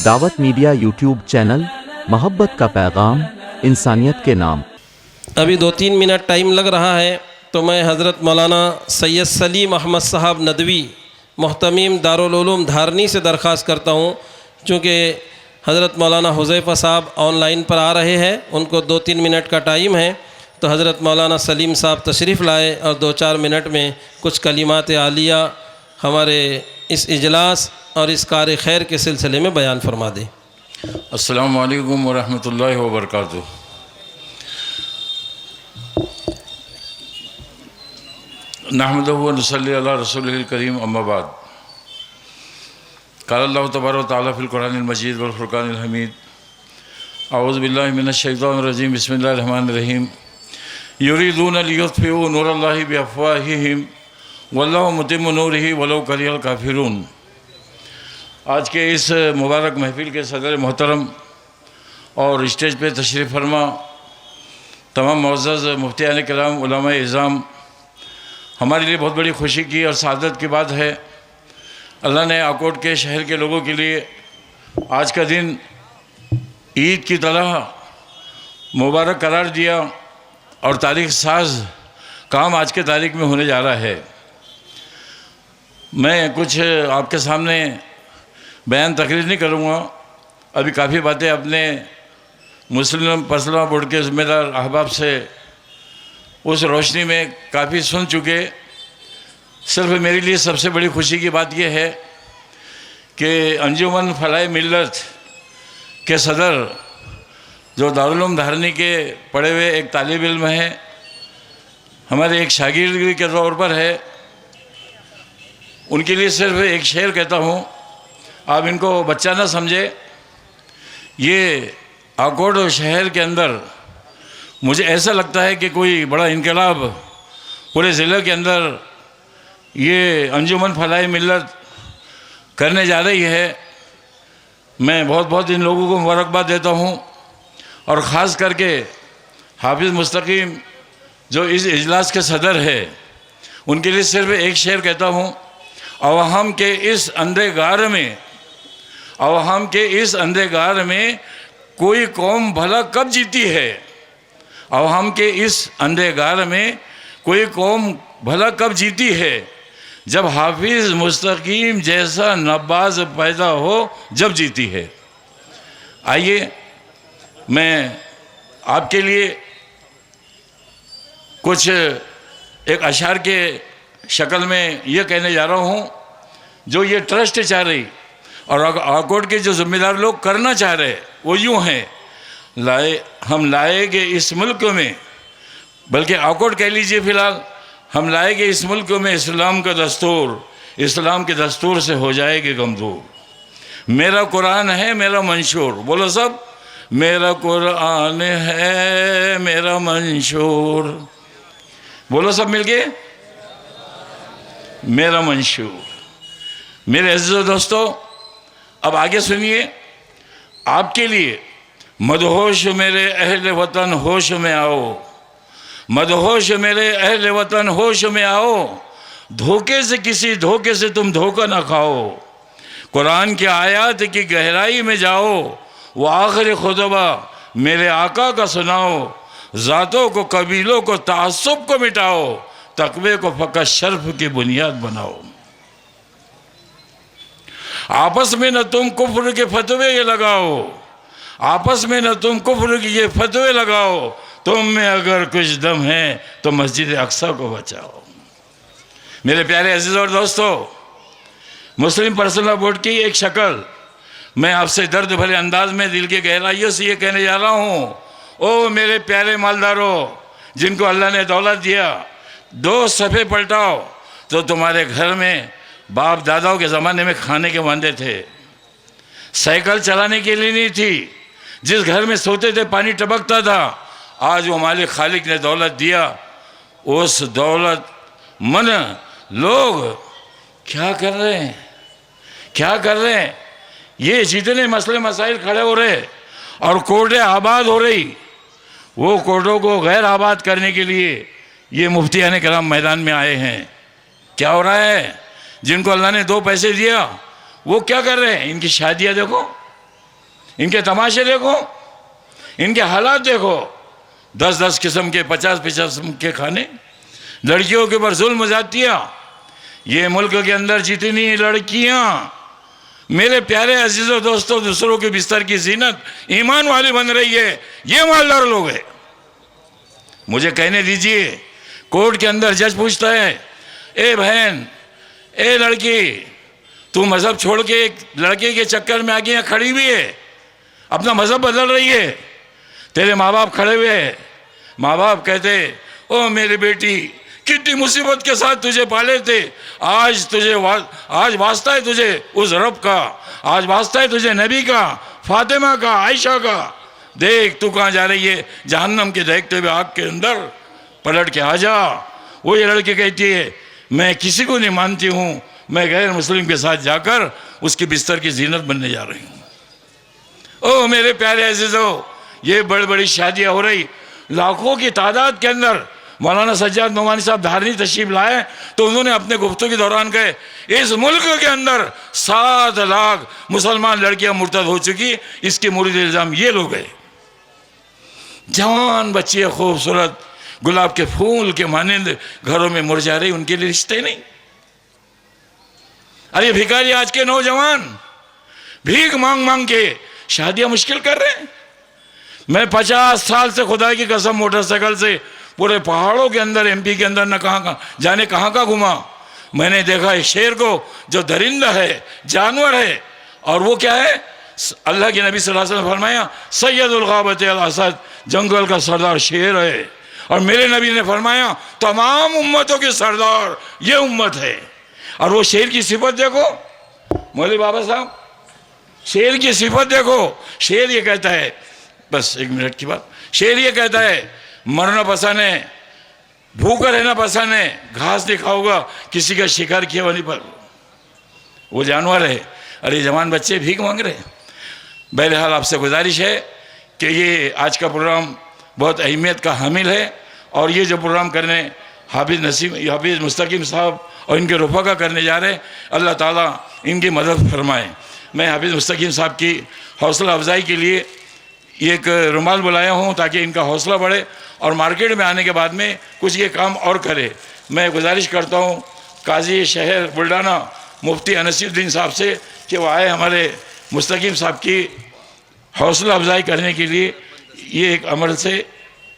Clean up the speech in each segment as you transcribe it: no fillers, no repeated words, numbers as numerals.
दावत media YouTube channel, मोहब्बत का पैगाम, इंसानियत के नाम। अभी 2-3 मिनट टाइम लग रहा है तो मैं हज़रत मौलाना सैयद सलीम अहमद साहब नदवी मोहतमीम दारुल उलूम धारनी से दरख्वास्त करता हूँ, चूँकि हज़रत मौलाना हुज़ैफ़ा साहब ऑनलाइन पर आ रहे हैं, उनको 2-3 मिनट का टाइम है, तो हज़रत मौलाना सलीम साहब तशरीफ़ लाए और 2-4 मिनट में कुछ कलिमात आलिया हमारे इस इजलास और इस कार खैर के सिलसिले में बयान फरमा दें। अस्सलामु अलैकुम वरहमतुल्लाहि वबरकातुहू। नहमदुहु व नुसल्ली अला रसूलिल करीम, अम्मा बाद। क़ाल अल्लाहु तबारक व तआला फ़िल क़ुरआनिल मजीद वल फ़ुरक़ानिल हमीद। अऊज़ु बिल्लाहि मिनश शैतानिर रजीम। बिस्मिल्लाहिर रहमानिर रहीम। युरीदूना लियुत्फ़िऊ नूरल्लाहि बिअफ़वाहिहिम वल्लाहु मुतिम्मु नूरिही वलौ करिहल काफ़िरून। आज के इस मुबारक महफ़िल के सदर मोहतरम और स्टेज पे तशरीफ़ फरमा तमाम मुअज़्ज़ज़ मुफ्तियान किराम, उलमाए इज़ाम, हमारे लिए बहुत बड़ी खुशी की और सादत की बात है। अल्लाह ने आकोट के शहर के लोगों के लिए आज का दिन ईद की तरह मुबारक करार दिया और तारीख़ साज काम आज के तारीख़ में होने जा रहा है। मैं कुछ आपके सामने बयान तकरीर नहीं करूँगा, अभी काफ़ी बातें अपने मुस्लिम पर्सनल बोर्ड के ज़िम्मेदार अहबाब से उस रोशनी में काफ़ी सुन चुके। सिर्फ मेरे लिए सबसे बड़ी खुशी की बात यह है कि अंजुमन फलाह मिल्लत के सदर जो दारुल उलूम धारनी के पढ़े हुए एक तालिब इल्म है, हमारे एक शागिर्द के तौर पर है, उनके लिए सिर्फ एक शेर कहता हूँ, आप इनको बच्चा ना समझे। ये आकोट शहर के अंदर मुझे ऐसा लगता है कि कोई बड़ा इनकलाब पूरे ज़िले के अंदर ये अंजुमन फलाह मिल्लत करने जा रही है। मैं बहुत बहुत इन लोगों को मुबारकबाद देता हूँ और ख़ास करके हाफिज़ मुस्तकीम जो इस इजलास के सदर है, उनके लिए सिर्फ एक शेर कहता हूँ। अवाम के इस अंधेगार में, अवाम के इस अंधेगार में कोई कौम भला कब जीती है। अवाम के इस अंधेगार में कोई कौम भला कब जीती है, जब हाफिज़ मुस्तकीम जैसा नवाज पैदा हो जब जीती है। आइए मैं आपके लिए कुछ एक अशार के शक्ल में ये कहने जा रहा हूँ जो ये ट्रस्ट चाह रही और आकोट के जो ज़िम्मेदार लोग करना चाह रहे, वो यूँ हैं, हम लाएंगे इस मुल्क में, बल्कि आकोट कह लीजिए फ़िलहाल, हम लाएंगे इस मुल्क में इस्लाम का दस्तूर, इस्लाम के दस्तूर से हो जाएगी गम दूर। मेरा कुरान है मेरा मंशूर, बोलो सब, मेरा कुरान है मेरा मंशूर, बोलो सब मिलके, मेरा मंशूर। मेरे अज़ीज़ दोस्तों, अब आगे सुनिए। आपके लिए मदहोश मेरे अहले वतन होश में आओ, मदहोश मेरे अहले वतन होश में आओ, धोखे से किसी धोखे से तुम धोखा ना खाओ। कुरान की आयत की गहराई में जाओ, वो आखिरी खुतबा मेरे आका का सुनाओ। ज़ातों को कबीलों को तासुब को मिटाओ, तकवे को फ़कत शर्फ की बुनियाद बनाओ। आपस में न तुम कुफ्र के फतवे ये लगाओ, आपस में न तुम कुफ्र के ये फतवे लगाओ। तुम में अगर कुछ दम है तो मस्जिद अक्सा को बचाओ। मेरे प्यारे अजीज़ और दोस्तों, मुस्लिम पर्सनल बोर्ड की एक शक्ल मैं आपसे दर्द भरे अंदाज में दिल के गहराइयों से ये कहने जा रहा हूँ। ओ मेरे प्यारे मालदारों, जिनको अल्लाह ने दौलत दिया, 2 सफ़े पलटाओ तो तुम्हारे घर में बाप दादाओं के ज़माने में खाने के वांदे थे, साइकिल चलाने के लिए नहीं थी, जिस घर में सोते थे पानी टपकता था। आज वो मालिक खालिक ने दौलत दिया, उस दौलत मन लोग क्या कर रहे हैं, क्या कर रहे हैं। ये जितने मसले मसाइल खड़े हो रहे और कोर्टें आबाद हो रही, वो कोर्टों को गैर आबाद करने के लिए ये मुफ्तियान किराम मैदान में आए हैं। क्या हो रहा है, जिनको अल्लाह ने 2 पैसे दिया वो क्या कर रहे हैं, इनकी शादियाँ देखो, इनके तमाशे देखो, इनके हालात देखो, 10-10 किस्म के 50-50 किस्म के खाने, लड़कियों के ऊपर जुल्म जातियाँ। ये मुल्क के अंदर जितनी लड़कियाँ मेरे प्यारे अजीज़ों दोस्तों दूसरों के बिस्तर की जीनत ईमान वाली बन रही है, ये मालदार लोग हैं। मुझे कहने दीजिए, कोर्ट के अंदर जज पूछता है, ए बहन, ए लड़की, तू मज़हब छोड़ के एक लड़के के चक्कर में आके यहाँ खड़ी हुई है, अपना मज़हब बदल रही है, तेरे माँ बाप खड़े हुए हैं। माँ बाप कहते, ओ मेरी बेटी, कितनी मुसीबत के साथ तुझे पाले थे, आज वास्ता है तुझे उस रब का, आज वास्ता है तुझे नबी का, फातिमा का, आयशा का। देख तू कहाँ जा रही है, जहन्नम के देखते हुए आग के अंदर, पलट के आ जा। वो ये लड़की कहती है, मैं किसी को नहीं मानती हूँ, मैं गैर मुस्लिम के साथ जाकर उसकी बिस्तर की जीनत बनने जा रही हूँ। ओ मेरे प्यारे अजीजों, ये बड़ी बड़ी शादियाँ हो रही, लाखों की तादाद के अंदर। मौलाना सज्जाद नोमानी साहब धारनी तशरीफ लाए तो उन्होंने अपने गुफ्तगू के दौरान कहे, इस मुल्क के अंदर 7 लाख मुसलमान लड़कियां मुर्तद हो चुकी, इसके मुरीद इल्ज़ाम ये लोग हैं। जवान बच्चे खूबसूरत गुलाब के फूल के मानिंद घरों में मुरझा रही, उनके लिए रिश्ते नहीं। अरे भिखारी आज के नौजवान भीख मांग मांग के शादियां मुश्किल कर रहे हैं। मैं 50 साल से खुदा की कसम मोटरसाइकिल से पूरे पहाड़ों के अंदर, एमपी के अंदर न कहाँ का घुमा। मैंने देखा एक शेर को जो दरिंदा है, जानवर है, और वो क्या है, अल्लाह के नबी सल्लल्लाहु अलैहि वसल्लम ने फरमाया सैयदुल गाबत अल असद, जंगल का सरदार शेर है। और मेरे नबी ने फरमाया तमाम उम्मतों के सरदार ये उम्मत है। और वो शेर की सिफत देखो मौलवी बाबा साहब, शेर की सिफत देखो। शेर ये कहता है, बस 1 मिनट की बात, शेर ये कहता है मरना पसंद है, भूखा रहना पसंद है, घास नहीं खाऊंगा, किसी का शिकार किया नहीं पर वो जानवर है। अरे जवान बच्चे भीख मांग रहे हैं। बहरहाल आपसे गुजारिश है कि ये आज का प्रोग्राम बहुत अहमियत का हामिल है, और ये जो प्रोग्राम करने हाफिज़ मुस्तकीम साहब और इनके रफ़ाका करने जा रहे हैं, अल्लाह ताला इनकी मदद फरमाए। मैं हाफिज़ मुस्तकीम साहब की हौसला अफजाई के लिए एक रुमाल बुलाया हूँ ताकि इनका हौसला बढ़े और मार्केट में आने के बाद में कुछ ये काम और करे। मैं गुजारिश करता हूँ काजी शहर बुल्डाना मुफ्ती अनसीउद्दीन साहब से कि वो आए हमारे मुस्तकीम साहब की हौसला अफजाई करने के लिए, ये एक अमल से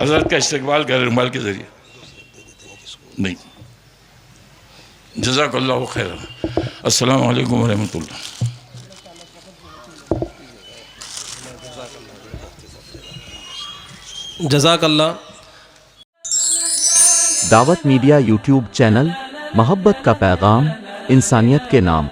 हज़रत का इस्तकबाल करें रुमाल के ज़रिए। नहीं, जज़ाकल्लाहु खैरन। अस्सलामु अलैकुम व रहमतुल्लाह। जज़ाकल्लाह। दावत मीडिया यूट्यूब चैनल, मोहब्बत का पैगाम, इंसानियत के नाम।